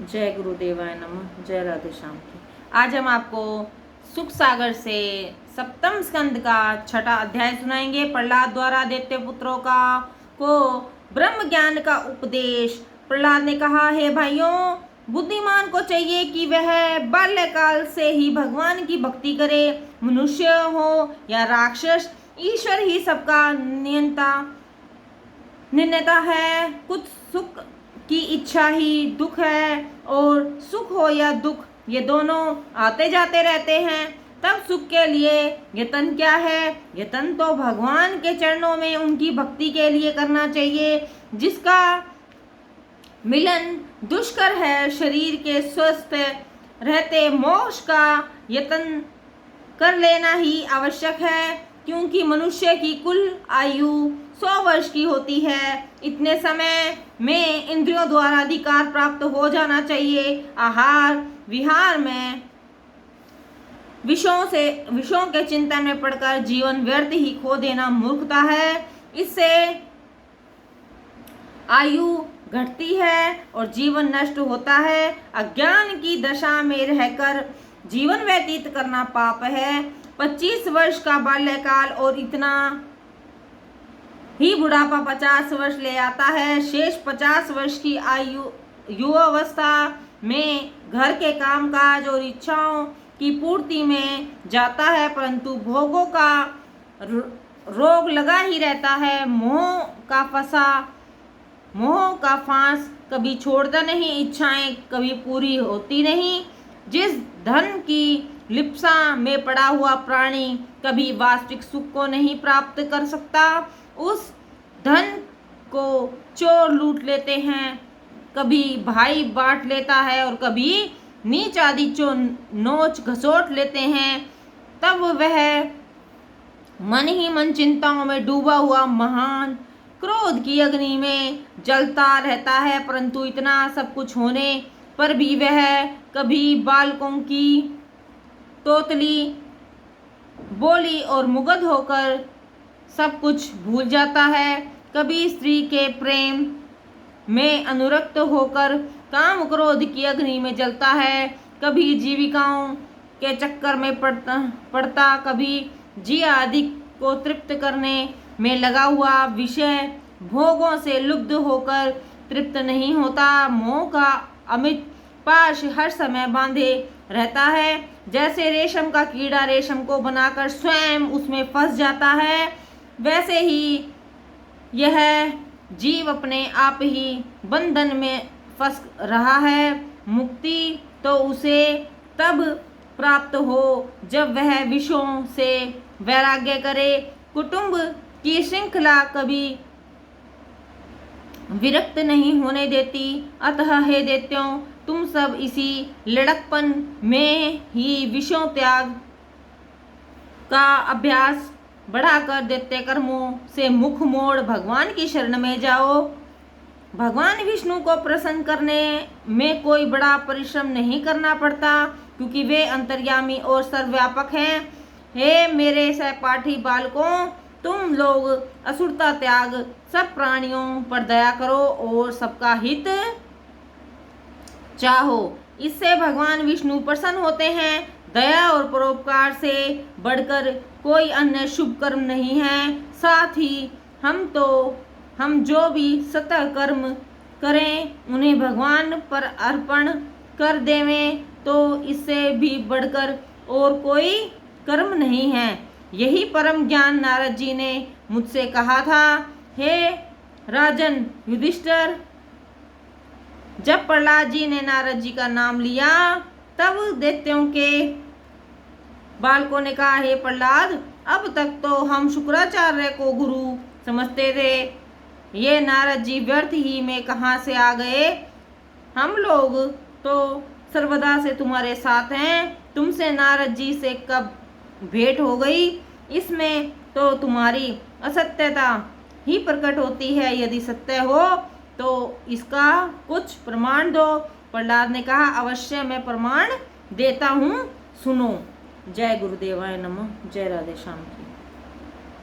जय गुरुदेवाय नमः। जय राधे श्याम की। आज हम आपको सुख सागर से सप्तम स्कंद का छठा अध्याय सुनाएंगे। प्रहलाद द्वारा दैत्य पुत्रों को ब्रह्म ज्ञान का उपदेश। प्रहलाद ने कहा, हे भाइयों, बुद्धिमान को चाहिए कि वह बाल्यकाल से ही भगवान की भक्ति करे। मनुष्य हो या राक्षस, ईश्वर ही सबका नियंता है। कुछ सुख की इच्छा ही दुख है, और सुख हो या दुख, ये दोनों आते जाते रहते हैं। तब सुख के लिए यत्न क्या है? यत्न तो भगवान के चरणों में उनकी भक्ति के लिए करना चाहिए, जिसका मिलन दुष्कर है। शरीर के स्वस्थ रहते मोक्ष का यत्न कर लेना ही आवश्यक है, क्योंकि मनुष्य की कुल आयु 100 वर्ष की होती है। इतने समय में इंद्रियों द्वारा अधिकार प्राप्त हो जाना चाहिए। आहार विहार में विषयों के चिंतन में पड़कर जीवन व्यर्थ ही खो देना मूर्खता है। इससे आयु घटती है और जीवन नष्ट होता है। अज्ञान की दशा में रहकर जीवन व्यतीत करना पाप है। 25 वर्ष का बाल्यकाल और इतना ही बुढ़ापा 50 वर्ष ले आता है। शेष 50 वर्ष की आयु युवावस्था में घर के कामकाज और इच्छाओं की पूर्ति में जाता है, परंतु भोगों का रोग लगा ही रहता है। मोह का फांस कभी छोड़ता नहीं, इच्छाएं कभी पूरी होती नहीं। जिस धन की लिप्सा में पड़ा हुआ प्राणी कभी वास्तविक सुख को नहीं प्राप्त कर सकता। उस धन को चोर लूट लेते हैं, कभी भाई बांट लेता है और कभी नीच आदि नोच घसोट लेते हैं। तब वह मन ही मन चिंताओं में डूबा हुआ महान क्रोध की अग्नि में जलता रहता है, परंतु इतना सब कुछ होने पर भी वह कभी बालकों की तोतली बोली और मुग्ध होकर सब कुछ भूल जाता है। कभी स्त्री के प्रेम में अनुरक्त होकर काम क्रोध की अग्नि में जलता है, कभी जीविकाओं के चक्कर में पड़ता, कभी जिया आदि को तृप्त करने में लगा हुआ विषय भोगों से लुब्ध होकर तृप्त नहीं होता। मोह का अमित पाश हर समय बांधे रहता है। जैसे रेशम का कीड़ा रेशम को बनाकर स्वयं उसमें फंस जाता है, वैसे ही यह जीव अपने आप ही बंधन में फंस रहा है। मुक्ति तो उसे तब प्राप्त हो जब वह विषयों से वैराग्य करे। कुटुंब की श्रृंखला कभी विरक्त नहीं होने देती। अतः हे दैत्यों, तुम सब इसी लड़कपन में ही विषयों त्याग का अभ्यास बढ़ाकर दैत्य कर्मों से मुख मोड़ भगवान की शरण में जाओ। भगवान विष्णु को प्रसन्न करने में कोई बड़ा परिश्रम नहीं करना पड़ता, क्योंकि वे अंतर्यामी और सर्वव्यापक हैं। हे मेरे सहपाठी बालकों, तुम लोग असुरता त्याग, सब प्राणियों पर दया करो और सबका हित चाहो। इससे भगवान विष्णु प्रसन्न होते हैं। दया और परोपकार से बढ़कर कोई अन्य शुभ कर्म नहीं है। साथ ही हम जो भी सतः कर्म करें उन्हें भगवान पर अर्पण कर देवें, तो इससे भी बढ़कर और कोई कर्म नहीं है। यही परम ज्ञान नारद जी ने मुझसे कहा था। हे राजन युधिष्ठिर, जब प्रहलाद जी ने नारद जी का नाम लिया, तब दैत्यों के बालकों ने कहा, हे प्रहलाद, अब तक तो हम शुक्राचार्य को गुरु समझते थे, ये नारद जी व्यर्थ ही में कहाँ से आ गए? हम लोग तो सर्वदा से तुम्हारे साथ हैं। तुमसे नारद जी से कब भेंट हो गई? इसमें तो तुम्हारी असत्यता ही प्रकट होती है। यदि सत्य हो तो इसका कुछ प्रमाण दो। प्रहलाद ने कहा, अवश्य मैं प्रमाण देता हूँ, सुनो। जय गुरुदेवाय नमः। जय राधे श्याम।